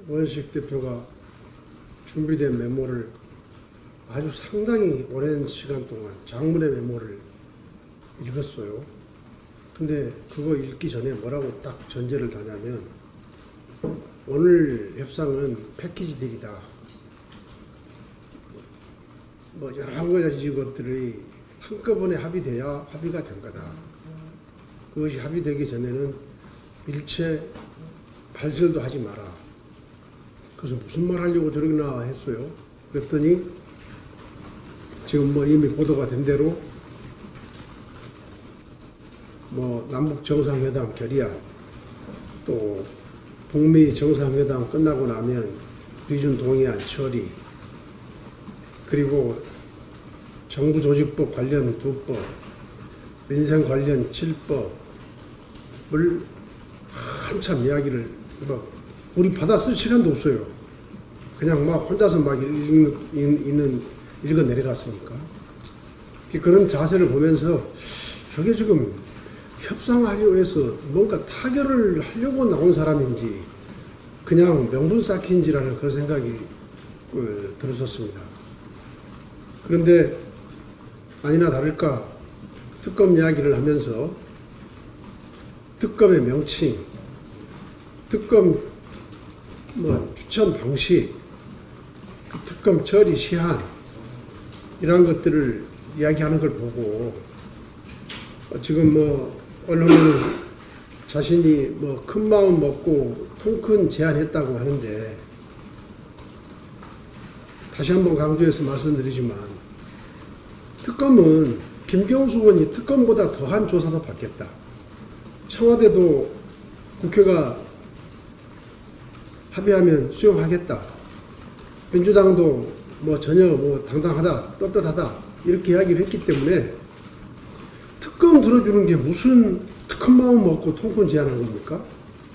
원식 대표가 준비된 메모를 아주 상당히 오랜 시간 동안 장문의 메모를 읽었어요. 근데 그거 읽기 전에 뭐라고 딱 전제를 다냐면 오늘 협상은 패키지 딜이다. 뭐 여러 가지 것들이 한꺼번에 합의돼야 합의가 된 거다. 그것이 합의되기 전에는 일체 발설도 하지 마라. 그래서 무슨 말 하려고 저러나 했어요. 그랬더니 지금 뭐 이미 보도가 된 대로 뭐 남북 정상회담 결의안, 또 북미 정상회담 끝나고 나면 비준 동의안 처리, 그리고 정부조직법 관련 2법, 민생 관련 7법을 한참 이야기를 우리 받아 쓸 시간도 없어요. 그냥 막 혼자서 막 읽어 내려갔으니까. 그런 자세를 보면서 저게 지금 협상하려고 해서 뭔가 타결을 하려고 나온 사람인지 그냥 명분 쌓기인지라는 그런 생각이 들었었습니다. 그런데 아니나 다를까 특검 이야기를 하면서 특검의 명칭, 특검 추천 방식, 그 특검 처리 시한 이런 것들을 이야기하는 걸 보고 지금 언론은 자신이 큰 마음 먹고 통 큰 제안했다고 하는데 다시 한번 강조해서 말씀드리지만 특검은 김경수 의원이 특검보다 더한 조사도 받겠다. 청와대도 국회가 합의하면 수용하겠다. 민주당도 전혀 당당하다, 떳떳하다 이렇게 이야기를 했기 때문에 특검 들어주는 게 무슨 특검 마음 먹고 통큰 제안한 겁니까?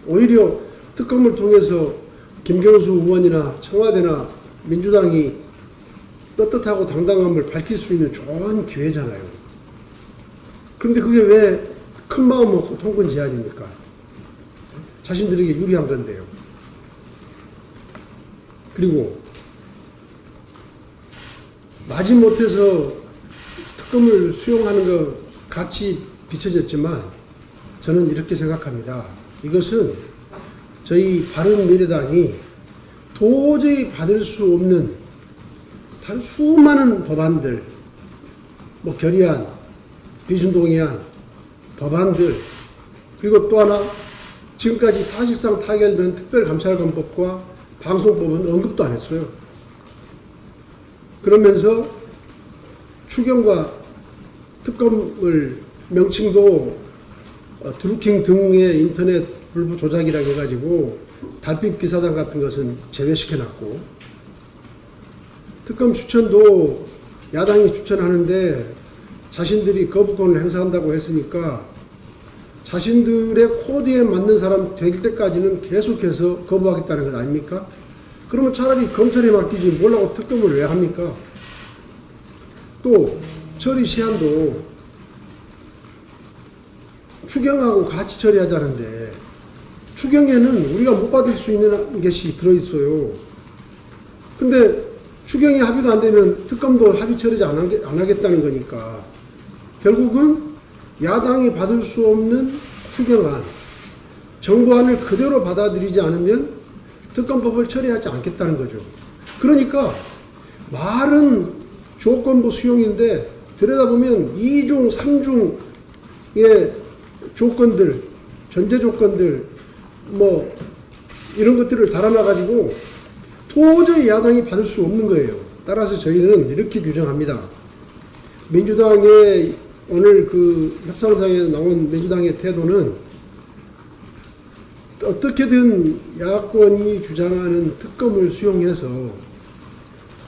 오히려 특검을 통해서 김경수 의원이나 청와대나 민주당이 떳떳하고 당당함을 밝힐 수 있는 좋은 기회잖아요. 그런데 그게 왜 큰 마음 먹고 통큰 제안입니까? 자신들에게 유리한 건데요. 그리고 마지못해서 특검을 수용하는 것 같이 비춰졌지만 저는 이렇게 생각합니다. 이것은 저희 바른미래당이 도저히 받을 수 없는 다른 수많은 법안들, 결의안, 비준동의안, 법안들, 그리고 또 하나 지금까지 사실상 타결된 특별감찰관법과 방송법은 언급도 안 했어요. 그러면서 추경과 특검을 명칭도 드루킹 등의 인터넷 불부 조작이라고 해가지고 달빛 기사단 같은 것은 제외시켜놨고 특검 추천도 야당이 추천하는데 자신들이 거부권을 행사한다고 했으니까 자신들의 코드에 맞는 사람 될 때까지는 계속해서 거부하겠다는 것 아닙니까? 그러면 차라리 검찰에 맡기지 뭐라고 특검을 왜 합니까? 또 처리 시한도 추경하고 같이 처리하자는데 추경에는 우리가 못 받을 수 있는 것이 들어있어요. 근데 추경이 합의가 안 되면 특검도 합의 처리 안 하겠다는 거니까 결국은 야당이 받을 수 없는 추경안, 정부안을 그대로 받아들이지 않으면 특검법을 처리하지 않겠다는 거죠. 그러니까 말은 조건부 수용인데 들여다보면 2중, 3중의 조건들, 전제 조건들, 이런 것들을 달아놔가지고 도저히 야당이 받을 수 없는 거예요. 따라서 저희는 이렇게 규정합니다. 민주당의 오늘 그 협상장에 나온 민주당의 태도는 어떻게든 야권이 주장하는 특검을 수용해서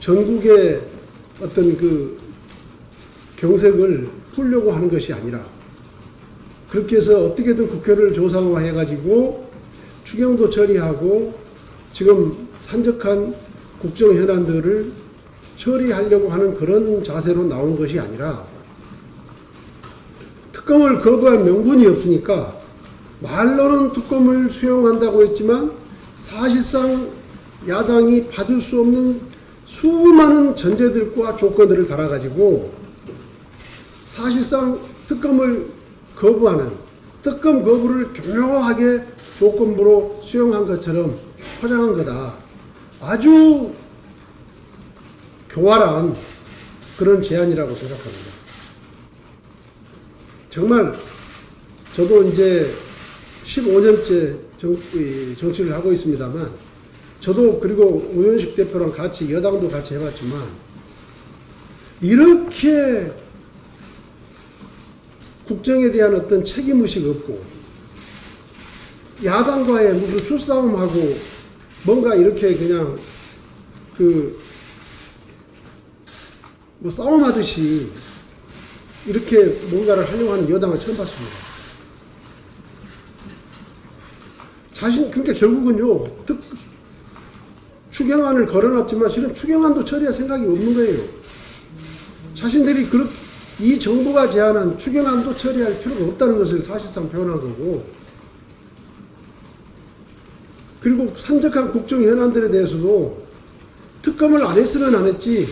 전국의 어떤 그 경색을 풀려고 하는 것이 아니라 그렇게 해서 어떻게든 국회를 조상화해가지고 추경도 처리하고 지금 산적한 국정 현안들을 처리하려고 하는 그런 자세로 나온 것이 아니라 특검을 거부할 명분이 없으니까 말로는 특검을 수용한다고 했지만 사실상 야당이 받을 수 없는 수많은 전제들과 조건들을 달아가지고 사실상 특검을 거부하는, 특검 거부를 교묘하게 조건부로 수용한 것처럼 포장한 거다. 아주 교활한 그런 제안이라고 생각합니다. 정말 저도 이제 15년째 정치를 하고 있습니다만, 저도 그리고 우현식 대표랑 같이 여당도 같이 해봤지만, 이렇게 국정에 대한 어떤 책임의식 없고 야당과의 무슨 술싸움하고 뭔가 이렇게 그냥 뭐 싸움하듯이 이렇게 뭔가를 하려고 하는 여당을 처음 봤습니다. 그러니까 결국은요, 추경안을 걸어놨지만 실은 추경안도 처리할 생각이 없는 거예요. 자신들이 이 정부가 제안한 추경안도 처리할 필요가 없다는 것을 사실상 표현한 거고, 그리고 산적한 국정 현안들에 대해서도 특검을 안 했으면 안 했지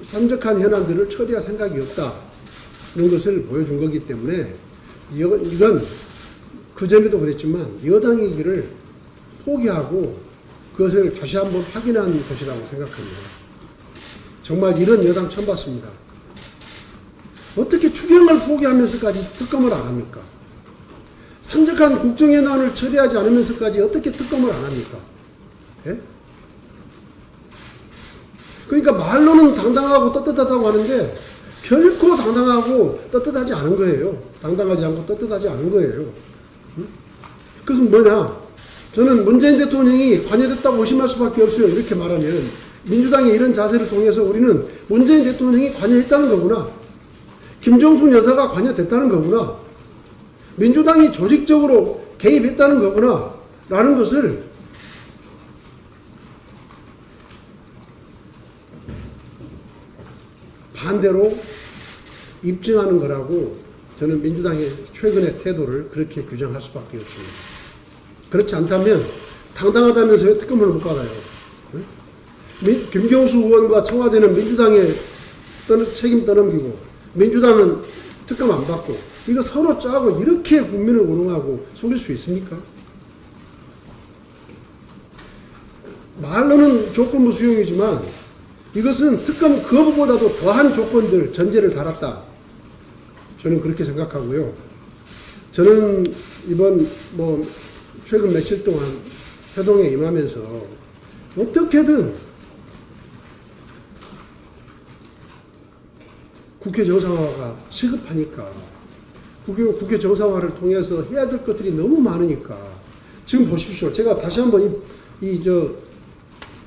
산적한 현안들을 처리할 생각이 없다, 이런 것을 보여준 거기 때문에 이건 그전에도 그랬지만 여당이기를 포기하고 그것을 다시 한번 확인한 것이라고 생각합니다. 정말 이런 여당 처음 봤습니다. 어떻게 추경을 포기하면서까지 특검을 안 합니까? 산적한 국정현안을 처리하지 않으면서까지 어떻게 특검을 안 합니까? 예? 그러니까 말로는 당당하고 떳떳하다고 하는데 결코 당당하고 떳떳하지 않은 거예요. 당당하지 않고 떳떳하지 않은 거예요. 그래서 뭐냐? 저는 문재인 대통령이 관여됐다고 의심할 수밖에 없어요. 이렇게 말하면 민주당의 이런 자세를 통해서 우리는 문재인 대통령이 관여했다는 거구나, 김정숙 여사가 관여됐다는 거구나, 민주당이 조직적으로 개입했다는 거구나 라는 것을 반대로 입증하는 거라고 저는 민주당의 최근의 태도를 그렇게 규정할 수밖에 없습니다. 그렇지 않다면 당당하다면서 왜 특검을 못 받아요? 김경수 의원과 청와대는 민주당의 책임 떠넘기고 민주당은 특검 안 받고, 이거 서로 짜고 이렇게 국민을 우롱하고 속일 수 있습니까? 말로는 조건부 수용이지만 이것은 특검 거부보다도 더한 조건들, 전제를 달았다, 저는 그렇게 생각하고요. 저는 이번 최근 며칠 동안 회동에 임하면서 어떻게든 국회 정상화가 시급하니까, 국회 정상화를 통해서 해야 될 것들이 너무 많으니까, 지금 보십시오. 제가 다시 한번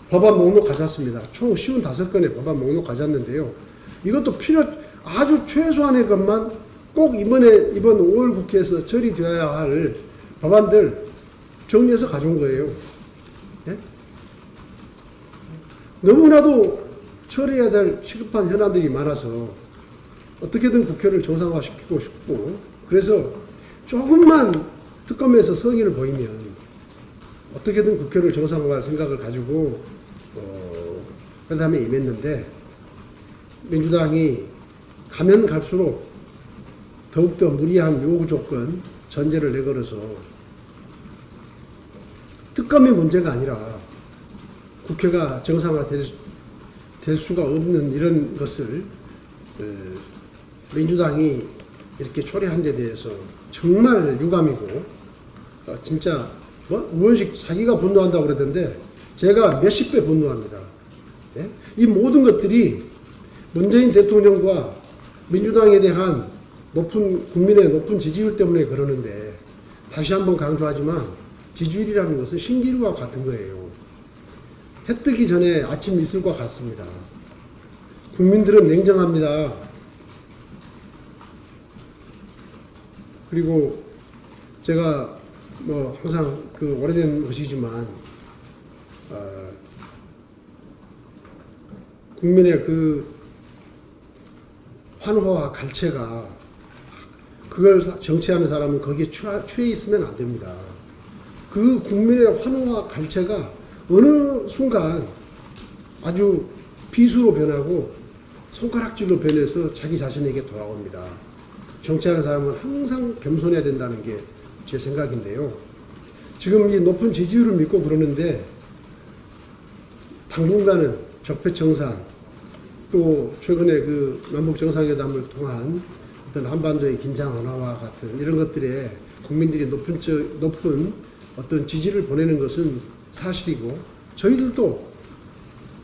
법안 목록 가져왔습니다. 총 55건의 법안 목록 가져왔는데요. 이것도 아주 최소한의 것만 꼭 이번 5월 국회에서 처리되어야 할 법안들 정리해서 가져온 거예요. 예? 너무나도 처리해야 될 시급한 현안들이 많아서 어떻게든 국회를 정상화시키고 싶고, 그래서 조금만 특검에서 성의를 보이면 어떻게든 국회를 정상화할 생각을 가지고 그 다음에 임했는데, 민주당이 가면 갈수록 더욱더 무리한 요구 조건, 전제를 내걸어서 특검이 문제가 아니라 국회가 정상화될 수가 없는 이런 것을 민주당이 이렇게 초래한 데 대해서 정말 유감이고, 진짜 우원식 자기가 분노한다고 그러던데 제가 몇십 배 분노합니다. 예? 이 모든 것들이 문재인 대통령과 민주당에 대한 국민의 높은 지지율 때문에 그러는데, 다시 한번 강조하지만 지지율이라는 것은 신기루와 같은 거예요. 해 뜨기 전에 아침 이슬과 같습니다. 국민들은 냉정합니다. 그리고 제가 항상 오래된 것이지만 국민의 환호와 갈채가, 그걸 정치하는 사람은 거기에 취해 있으면 안 됩니다. 그 국민의 환호와 갈채가 어느 순간 아주 비수로 변하고 손가락질로 변해서 자기 자신에게 돌아옵니다. 정치하는 사람은 항상 겸손해야 된다는 게 제 생각인데요. 지금 이 높은 지지율을 믿고 그러는데 당분간은 적폐청산 또 최근에 그 남북 정상회담을 통한 어떤 한반도의 긴장 완화와 같은 이런 것들에 국민들이 높은 어떤 지지를 보내는 것은 사실이고 저희들도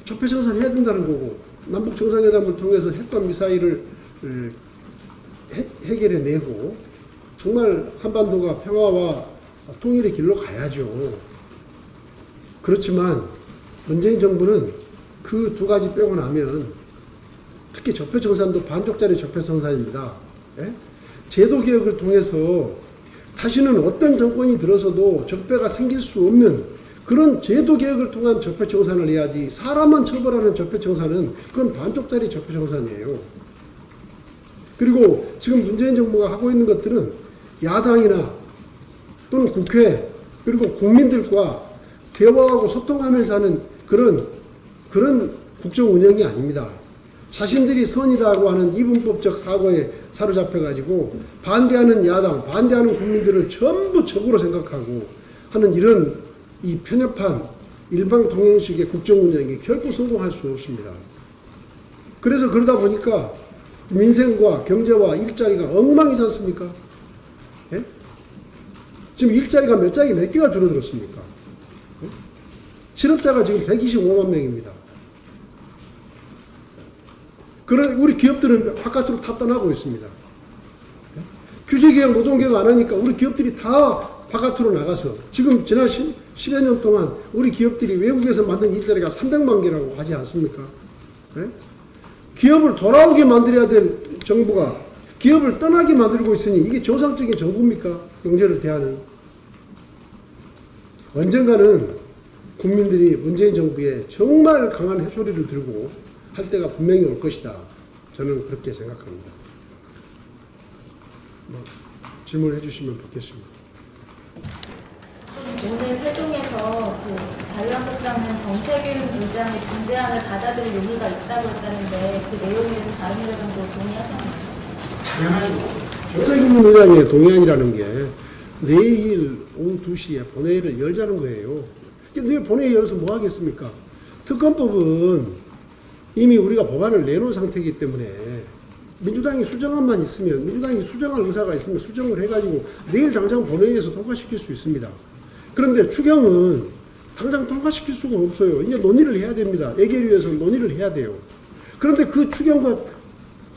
적폐청산 해야 된다는 거고 남북 정상회담을 통해서 핵과 미사일을 해결해내고 정말 한반도가 평화와 통일의 길로 가야죠. 그렇지만 문재인 정부는 그 두 가지 빼고 나면 특히 적폐청산도 반쪽짜리 적폐청산입니다. 예? 제도개혁을 통해서 다시는 어떤 정권이 들어서도 적폐가 생길 수 없는 그런 제도개혁을 통한 적폐청산을 해야지 사람만 처벌하는 적폐청산은 그건 반쪽짜리 적폐청산이에요. 그리고 지금 문재인 정부가 하고 있는 것들은 야당이나 또는 국회 그리고 국민들과 대화하고 소통하면서 하는 그런 국정 운영이 아닙니다. 자신들이 선이다고 하는 이분법적 사고에 사로잡혀가지고 반대하는 야당, 반대하는 국민들을 전부 적으로 생각하고 하는 이런 이 편협한 일방통행식의 국정 운영이 결코 성공할 수 없습니다. 그래서 그러다 보니까 민생과 경제와 일자리가 엉망이지 않습니까? 예? 지금 일자리가 몇 개가 줄어들었습니까? 예? 실업자가 지금 125만 명입니다. 그런 우리 기업들은 바깥으로 다 떠나고 있습니다. 예? 규제개혁, 노동개혁 안 하니까 우리 기업들이 다 바깥으로 나가서 지금 지난 10여 년 동안 우리 기업들이 외국에서 만든 일자리가 300만 개라고 하지 않습니까? 예? 기업을 돌아오게 만들어야 될 정부가 기업을 떠나게 만들고 있으니 이게 정상적인 정부입니까? 경제를 대하는. 언젠가는 국민들이 문재인 정부에 정말 강한 해소리를 들고 할 때가 분명히 올 것이다. 저는 그렇게 생각합니다. 질문해 주시면 받겠습니다. 오늘 회동에서 자유한국당은 정세균 의장의 중재안을 받아들일 용의가 있다고 했다는데 그 내용에 대해서 다른 의원도 동의하셨나요? 정세균 의장의 동의안이라는 게 내일 오후 2시에 본회의를 열자는 거예요. 내일 본회의 열어서 뭐 하겠습니까? 특검법은 이미 우리가 법안을 내놓은 상태이기 때문에 민주당이 수정안만 있으면 민주당이 수정할 의사가 있으면 수정을 해가지고 내일 당장 본회의에서 통과시킬 수 있습니다. 그런데 추경은 당장 통과시킬 수가 없어요. 이제 논의를 해야 됩니다. 예결위에서 논의를 해야 돼요. 그런데 그 추경과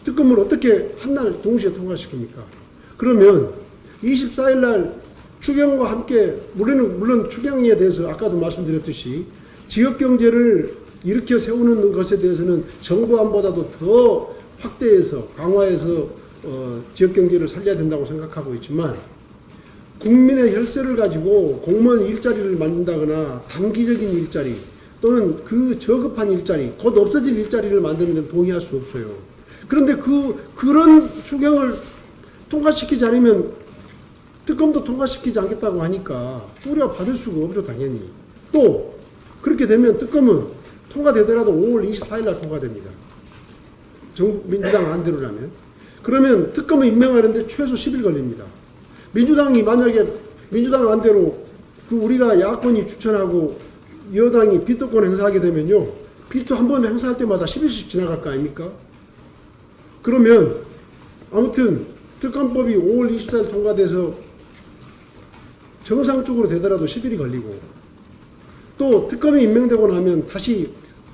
특검을 어떻게 한날 동시에 통과시킵니까? 그러면 24일 날 추경과 함께 물론 추경에 대해서 아까도 말씀드렸듯이 지역경제를 일으켜 세우는 것에 대해서는 정부안보다도 더 확대해서 강화해서 지역경제를 살려야 된다고 생각하고 있지만 국민의 혈세를 가지고 공무원 일자리를 만든다거나 단기적인 일자리 또는 그 저급한 일자리 곧 없어질 일자리를 만드는 데는 동의할 수 없어요. 그런데 그런 추경을 통과시키지 않으면 특검도 통과시키지 않겠다고 하니까 우리가 받을 수가 없죠, 당연히. 또 그렇게 되면 특검은 통과되더라도 5월 24일 날 통과됩니다. 민주당 안대로라면. 그러면 특검을 임명하는데 최소 10일 걸립니다. 민주당이 만약에 민주당 안대로 우리가 야권이 추천하고 여당이 비토권 행사하게 되면요. 비토 한 번 행사할 때마다 10일씩 지나갈 거 아닙니까? 그러면 아무튼 특검법이 5월 24일 통과돼서 정상적으로 되더라도 10일이 걸리고 또 특검이 임명되고 나면 다시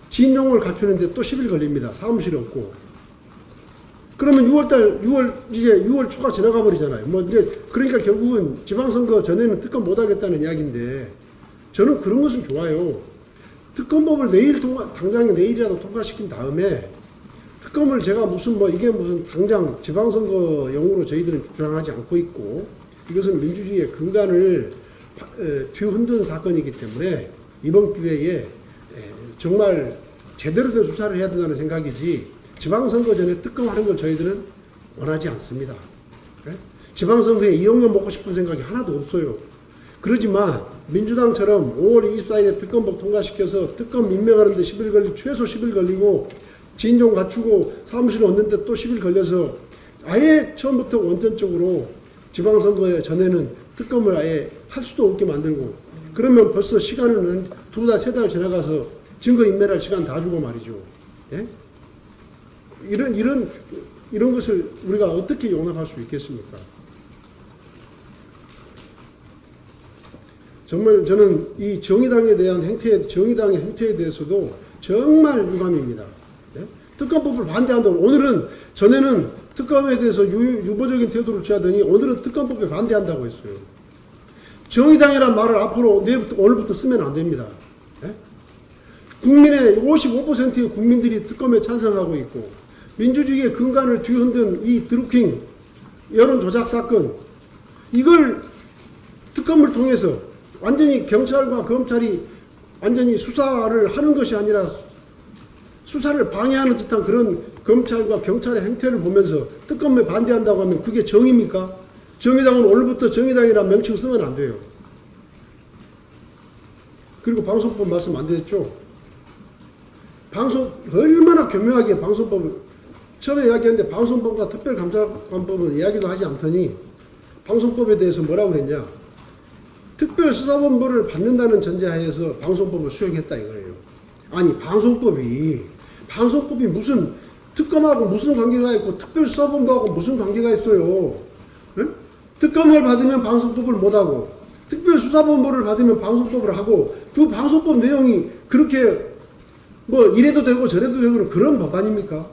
진용을 갖추는데 또 10일 걸립니다. 사무실이 없고. 그러면 6월 초가 지나가 버리잖아요. 그러니까 결국은 지방선거 전에는 특검 못 하겠다는 이야기인데 저는 그런 것은 좋아요. 특검법을 당장 내일이라도 통과시킨 다음에 특검을 제가 이게 무슨 당장 지방선거용으로 저희들은 주장하지 않고 있고 이것은 민주주의의 근간을 뒤흔든 사건이기 때문에 이번 기회에 정말 제대로 된 수사를 해야 된다는 생각이지 지방선거 전에 특검하는 걸 저희들은 원하지 않습니다. 지방선거에 이용료 먹고 싶은 생각이 하나도 없어요. 그러지만 민주당처럼 5월 24일에 특검법 통과시켜서 특검 임명하는데 10일 최소 10일 걸리고 진정 갖추고 사무실 얻는데 또 10일 걸려서 아예 처음부터 원천적으로 지방선거 전에는 특검을 아예 할 수도 없게 만들고 그러면 벌써 시간은 2달, 3달 지나가서 증거인멸할 시간 다 주고 말이죠. 예? 이런 것을 우리가 어떻게 용납할 수 있겠습니까? 정말 저는 이 정의당에 대한 정의당의 행태에 대해서도 정말 유감입니다. 예? 특검법을 반대한다고 전에는 특검에 대해서 유보적인 태도를 취하더니 오늘은 특검법에 반대한다고 했어요. 정의당이란 말을 앞으로 오늘부터 쓰면 안 됩니다. 예? 국민의 55%의 국민들이 특검에 찬성하고 있고 민주주의의 근간을 뒤흔든 이 드루킹 여론 조작 사건 이걸 특검을 통해서 완전히 경찰과 검찰이 완전히 수사를 하는 것이 아니라 수사를 방해하는 듯한 그런 검찰과 경찰의 행태를 보면서 특검에 반대한다고 하면 그게 정의입니까? 정의당은 오늘부터 정의당이라는 명칭 쓰면 안 돼요. 그리고 방송법 말씀 안 드렸죠? 얼마나 교묘하게 방송법을 처음에 이야기했는데 방송법과 특별감찰관법은 이야기도 하지 않더니 방송법에 대해서 뭐라고 그랬냐? 특별수사본부를 받는다는 전제하에서 방송법을 수용했다 이거예요. 아니 방송법이 무슨 특검하고 무슨 관계가 있고 특별수사본부하고 무슨 관계가 있어요. 네? 특검을 받으면 방송법을 못하고 특별수사본부를 받으면 방송법을 하고 그 방송법 내용이 그렇게 뭐 이래도 되고 저래도 되고 그런 법 아닙니까?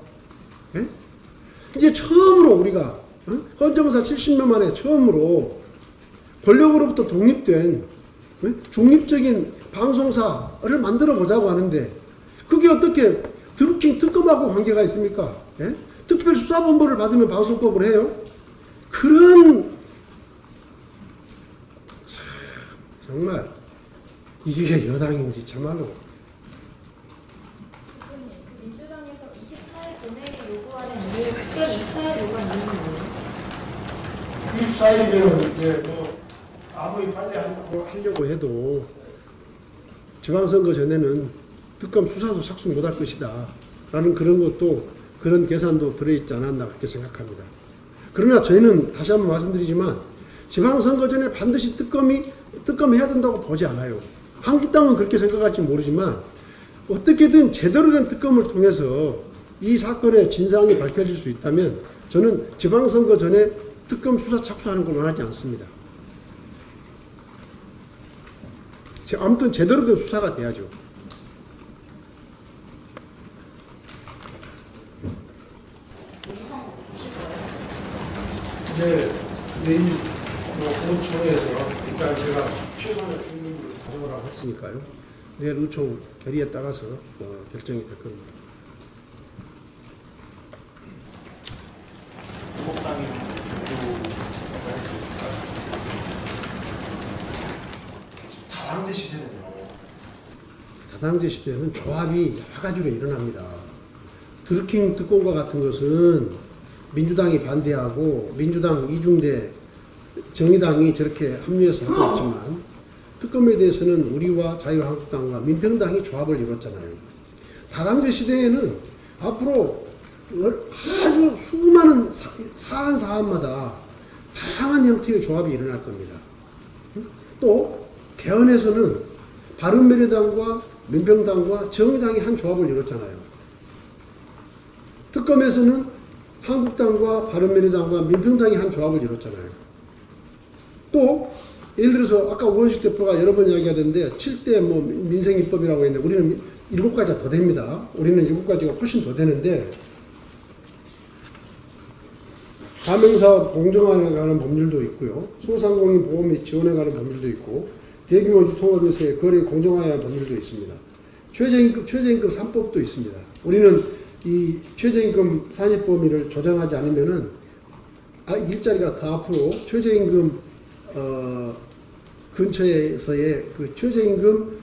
네? 이제 처음으로 우리가 헌정사 70년 만에 처음으로 권력으로부터 독립된 중립적인 방송사를 만들어 보자고 하는데 그게 어떻게 드루킹 특검하고 관계가 있습니까? 예? 특별수사본부를 받으면 방송법을 해요? 정말 이게 여당인지 참말로. 민주당에서 24일 본회의 요구하는 이유, 특별 24일 요구한 이유는 뭐예요? 24일이면 이제 뭐 아무리 빨리 하려고 해도 지방선거 전에는 특검 수사도 착수 못할 것이다 라는 그런 계산도 들어있지 않았나 그렇게 생각합니다. 그러나 저희는 다시 한번 말씀드리지만 지방선거 전에 반드시 특검해야 된다고 보지 않아요. 한국당은 그렇게 생각할지 모르지만 어떻게든 제대로 된 특검을 통해서 이 사건의 진상이 밝혀질 수 있다면 저는 지방선거 전에 특검 수사 착수하는 걸 원하지 않습니다. 아무튼 제대로 된 수사가 돼야죠. 이제 내일 의총에서 일단 제가 최선의 중립을 가져오라고 했으니까요. 내일 의총 결의에 따라서 결정이 될 겁니다. 국민당이 다당제 시대는요. 다당제 시대는 조합이 여러 가지로 일어납니다. 드루킹 특검과 같은 것은 민주당이 반대하고 민주당 이중대 정의당이 저렇게 합류해서 하고 있지만 특검에 대해서는 우리와 자유한국당과 민평당이 조합을 이뤘잖아요. 다당제 시대에는 앞으로 아주 수많은 사안마다 다양한 형태의 조합이 일어날 겁니다. 또 개헌에서는 바른미래당과 민평당과 정의당이 한 조합을 이뤘잖아요. 특검에서는 한국당과 바른미래당과 민평당이 한 조합을 이뤘잖아요. 또 예를 들어서 아까 우원식 대표가 여러 번 이야기하던데 7대 뭐 민생입법이라고 했는데 우리는 7가지가 더 됩니다. 우리는 7가지가 훨씬 더 되는데 가맹사업 공정화에 관한 법률도 있고요. 소상공인 보호 및 지원에 관한 법률도 있고 대규모 유통업에서의 거래 공정화에 관한 법률도 있습니다. 최저임금 3법도 있습니다. 우리는 이 최저임금 산입 범위를 조정하지 않으면은 일자리가 다 앞으로 최저임금 근처에서의 그 최저임금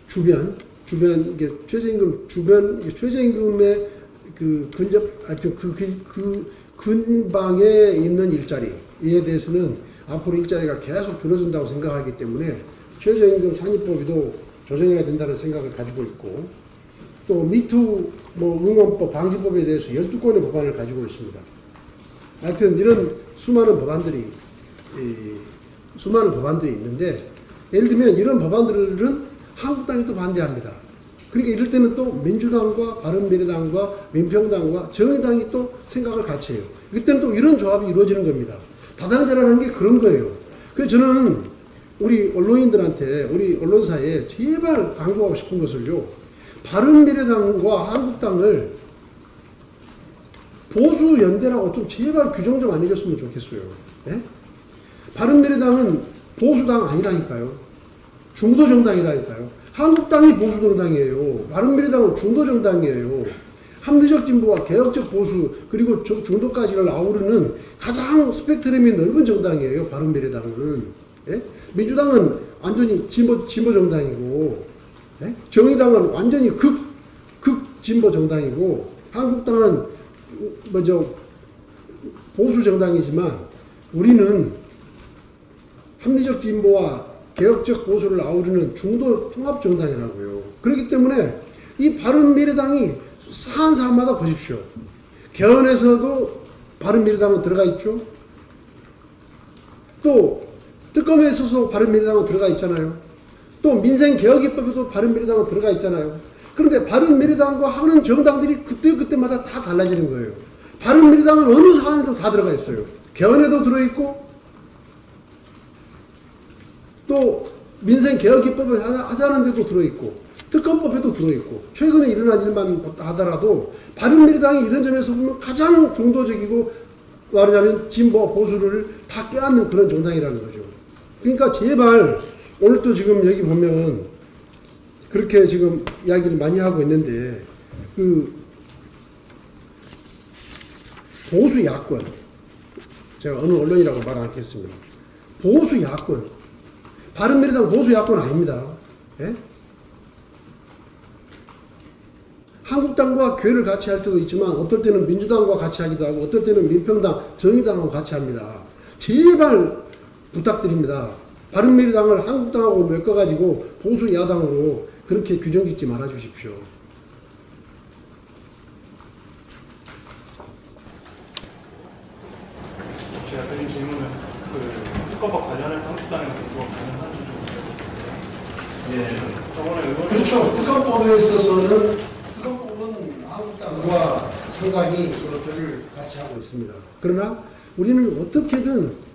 주변 이게 최저임금 주변 최저임금의 그 근접 그 근방에 있는 일자리에 대해서는 앞으로 일자리가 계속 줄어든다고 생각하기 때문에 최저임금 산입법에도 조정해야 된다는 생각을 가지고 있고, 또 미투 응원법 방지법에 대해서 12건의 법안을 가지고 있습니다. 하여튼 이런 수많은 법안들이 있는데, 예를 들면 이런 법안들은 한국당이 또 반대합니다. 그러니까 이럴 때는 또 민주당과 바른미래당과 민평당과 정의당이 또 생각을 같이 해요. 그때는 또 이런 조합이 이루어지는 겁니다. 다당제라는 게 그런 거예요. 그래서 저는 우리 언론인들한테, 우리 언론사에 제발 강조하고 싶은 것을요, 바른미래당과 한국당을 보수연대라고 좀 제발 규정 좀 안 해줬으면 좋겠어요. 예? 바른미래당은 보수당 아니라니까요. 중도정당이라니까요. 한국당이 보수정당이에요. 바른미래당은 중도정당이에요. 합리적 진보와 개혁적 보수, 그리고 중도까지를 아우르는 가장 스펙트럼이 넓은 정당이에요. 바른미래당은. 예? 민주당은 완전히 진보 정당이고, 예? 정의당은 완전히 극 진보 정당이고, 한국당은 보수 정당이지만 우리는 합리적 진보와 개혁적 보수를 아우르는 중도 통합 정당이라고요. 그렇기 때문에 이 바른미래당이 사안사안마다 보십시오. 개헌에서도 바른미래당은 들어가 있죠. 또 특검에 있어서 바른미래당은 들어가 있잖아요. 또 민생개혁입법에도 바른미래당은 들어가 있잖아요. 그런데 바른미래당과 하는 정당들이 그때마다 다 달라지는 거예요. 바른미래당은 어느 사안에도 다 들어가 있어요. 개헌에도 들어있고, 또 민생개혁입법을 하자는 데도 들어있고, 특검법에도 들어있고, 최근에 일어난 일만 하더라도 바른미래당이 이런 점에서 보면 가장 중도적이고, 말하자면 진보 보수를 다 껴안는 그런 정당이라는 거죠. 그러니까 제발 오늘 또 지금 여기 보면 그렇게 지금 이야기를 많이 하고 있는데, 그 보수 야권, 제가 어느 언론이라고 말 안 하겠습니다. 보수 야권, 바른미래당 보수 야권 아닙니다. 예? 한국당과 교회를 같이 할 때도 있지만 어떨 때는 민주당과 같이 하기도 하고 어떨 때는 민평당, 정의당하고 같이 합니다. 제발 부탁드립니다. 바른미래당을 한국당하고 엮어가지고 보수 야당으로 그렇게 규정 짓지 말아 주십시오. 제가 드린 질문은 특검과 관련해서 한국당의 공부가 가능한지 좀 예. 저번에 의원 그렇죠. 특검법에 있어서는 특검법은 한국당과 상당히 그것들을 같이 하고 있습니다. 그러나 우리는 어떻게든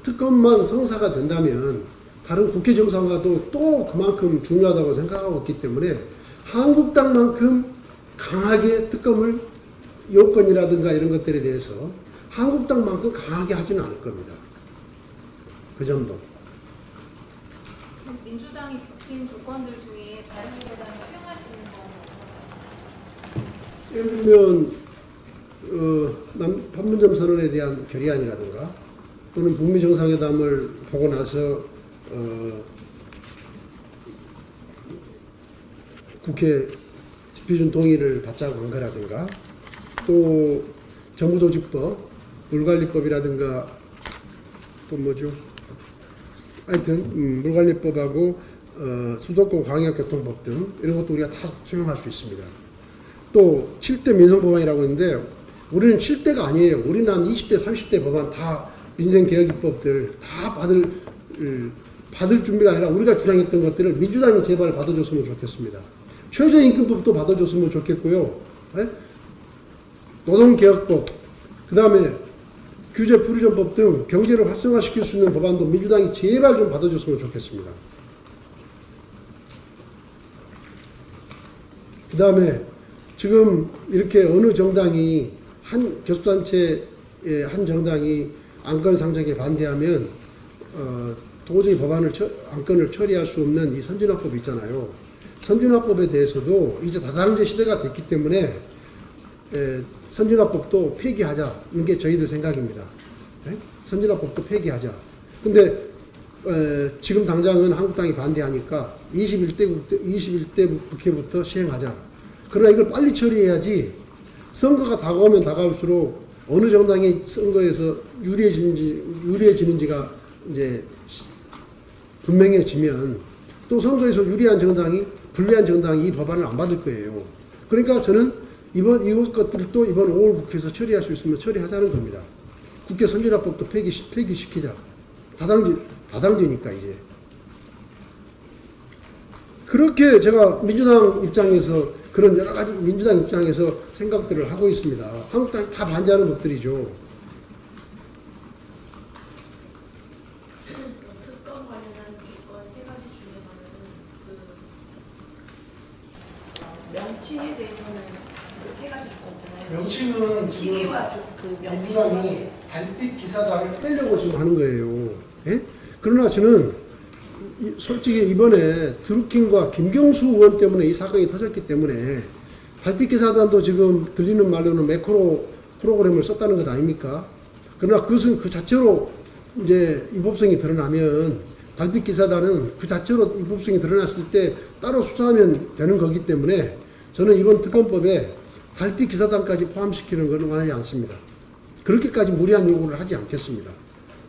특검만 성사가 된다면 다른 국회 정상화도 또 그만큼 중요하다고 생각하고 있기 때문에 한국당만큼 강하게 특검을 요건이라든가 이런 것들에 대해서 한국당만큼 강하게 하지는 않을 겁니다. 그 정도. 민주당이 붙인 조건들 중에 바른미래당이 수용할 수 있는 거. 예를 들면 판문점 선언에 대한 결의안이라든가 또는 북미 정상회담을 보고 나서 국회 집批준 동의를 받자고 한 거라든가, 또 정부조직법, 물관리법이라든가 또 뭐죠? 하여튼 물관리법하고 수도권 광역교통법 등 이런 것도 우리가 다 수용할 수 있습니다. 또 7대 민생법안이라고 있는데 우리는 7대가 아니에요. 우리는 한 20대, 30대 법안 다 민생개혁입법들 다 받을 준비가 아니라 우리가 주장했던 것들을 민주당이 제발 받아줬으면 좋겠습니다. 최저임금법도 받아줬으면 좋겠고요. 네? 노동개혁법, 그 다음에 규제프리전법 등 경제를 활성화시킬 수 있는 법안도 민주당이 제발 좀 받아줬으면 좋겠습니다. 그 다음에 지금 이렇게 어느 정당이 한 교섭단체의 한 정당이 안건 상정에 반대하면 도저히 안건을 처리할 수 없는 이 선진화법이 있잖아요. 선진화법에 대해서도 이제 다당제 시대가 됐기 때문에 선진화법도 폐기하자는 게 저희들 생각입니다. 네? 선진화법도 폐기하자. 근데 지금 당장은 한국당이 반대하니까 21대 국회부터 시행하자. 그러나 이걸 빨리 처리해야지 선거가 다가오면 다가올수록 어느 정당이 선거에서 유리해지는지가 이제 분명해지면 또 선거에서 유리한 정당이 불리한 정당이 이 법안을 안 받을 거예요. 그러니까 저는 이번 것들도 이번 5월 국회에서 처리할 수 있으면 처리하자는 겁니다. 국회 선진화법도 폐기시키자. 다당제니까 이제. 그렇게 제가 민주당 입장에서 그런 여러 가지 민주당 입장에서 생각들을 하고 있습니다. 한국 땅이 다 반대하는 것들이죠. 특검 관련한 조건 세 가지 중에서는 명칭에 대해서는 그 세 가지 조건 있잖아요. 명칭은 시기와 그 민주당이 명칭이 달빛 기사단을 떼려고 지금 하는 거예요. 예? 그러나 저는 솔직히 이번에 드루킹과 김경수 의원 때문에 이 사건이 터졌기 때문에 달빛 기사단도 지금 들리는 말로는 매크로 프로그램을 썼다는 것 아닙니까? 그러나 그것은 그 자체로 이제 위법성이 드러나면 달빛 기사단은 그 자체로 위법성이 드러났을 때 따로 수사하면 되는 거기 때문에 저는 이번 특검법에 달빛 기사단까지 포함시키는 것은 원하지 않습니다. 그렇게까지 무리한 요구를 하지 않겠습니다.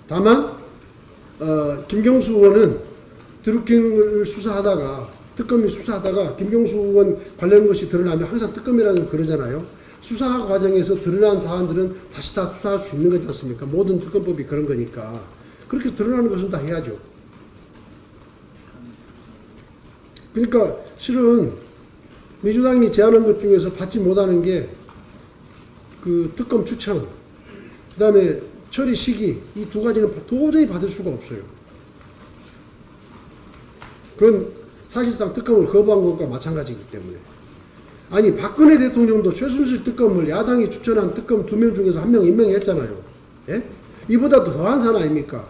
다만 김경수 의원은 드루킹을 수사하다가 특검이 수사하다가 김경수 의원 관련 것이 드러나면 항상 특검이라는 그러잖아요. 수사 과정에서 드러난 사안들은 다시 다 수사할 수 있는 거지 않습니까? 모든 특검법이 그런 거니까. 그렇게 드러나는 것은 다 해야죠. 그러니까 실은 민주당이 제안한 것 중에서 받지 못하는 게 그 특검 추천, 그 다음에 처리 시기, 이 두 가지는 도저히 받을 수가 없어요. 그건 사실상 특검을 거부한 것과 마찬가지이기 때문에. 아니, 박근혜 대통령도 최순실 특검을 야당이 추천한 특검 2명 중에서 1명 임명했잖아요. 예? 이보다 더한 사안 아닙니까?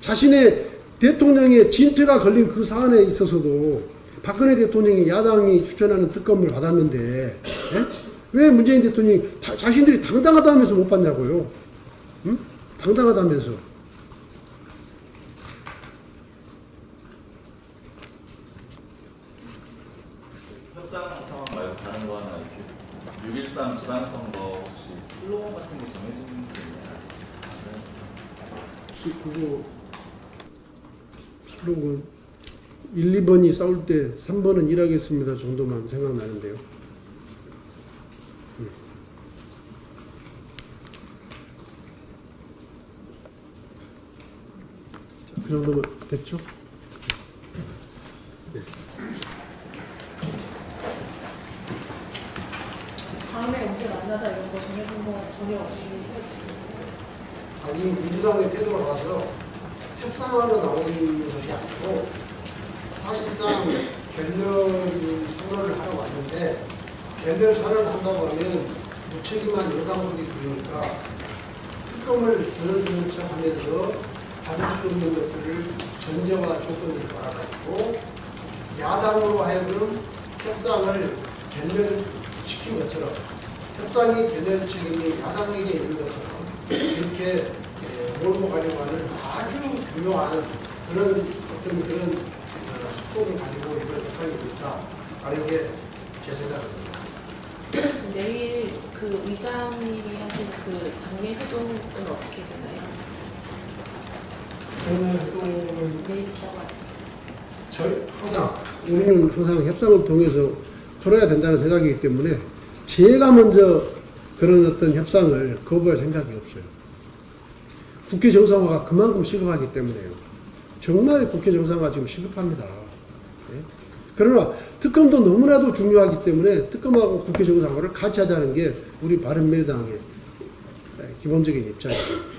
자신의 대통령의 진퇴가 걸린 그 사안에 있어서도 박근혜 대통령이 야당이 추천하는 특검을 받았는데, 예? 왜 문재인 대통령이 자신들이 당당하다면서 못 받냐고요? 응? 당당하다면서. 협상 상황 말고 다른 거 하나 이렇게 6.13 지방선거 혹시 슬로건 같은 게 정해지는 게 있나요? 그거 슬로건 1, 2번이 싸울 때 3번은 일하겠습니다 정도만 생각나는데요. 자, 그 정도면 됐죠? 네. 다음에 언제 만나자 이런 거 정해진 거 전혀 없이 지금 아니, 민주당의 태도로 봐서 협상하러 나오는 것이 아니고 사실상 결렬 선언을 하러 왔는데 결렬 선언을 한다고 하면 무책임한 여당들이 들으니까 특검을 들어주는 척 하면서 받을 수 없는 것들을 전제와 조건을 말아가지고 야당으로 하여금 협상을 결렬시킨 것처럼 협상이 결렬 책임이 야당에게 있는 것처럼 이렇게 몰고 가려고 하는 아주 교묘한 그런 어떤 그런 속도를 가지고 이걸 협상이 있다 하는 게 제 생각입니다. 내일 그 의장님이 하신 그 장례 회동은 어떻게 되나요? 저는 활동은 내일 있다고 항상 우리는 항상 협상을 통해서 풀어야 된다는 생각이기 때문에 제가 먼저 그런 어떤 협상을 거부할 생각이 없어요. 국회 정상화가 그만큼 시급하기 때문에요. 정말 국회 정상화 지금 시급합니다. 네? 그러나 특검도 너무나도 중요하기 때문에 특검하고 국회 정상화를 같이 하자는 게 우리 바른미래당의 기본적인 입장이에요.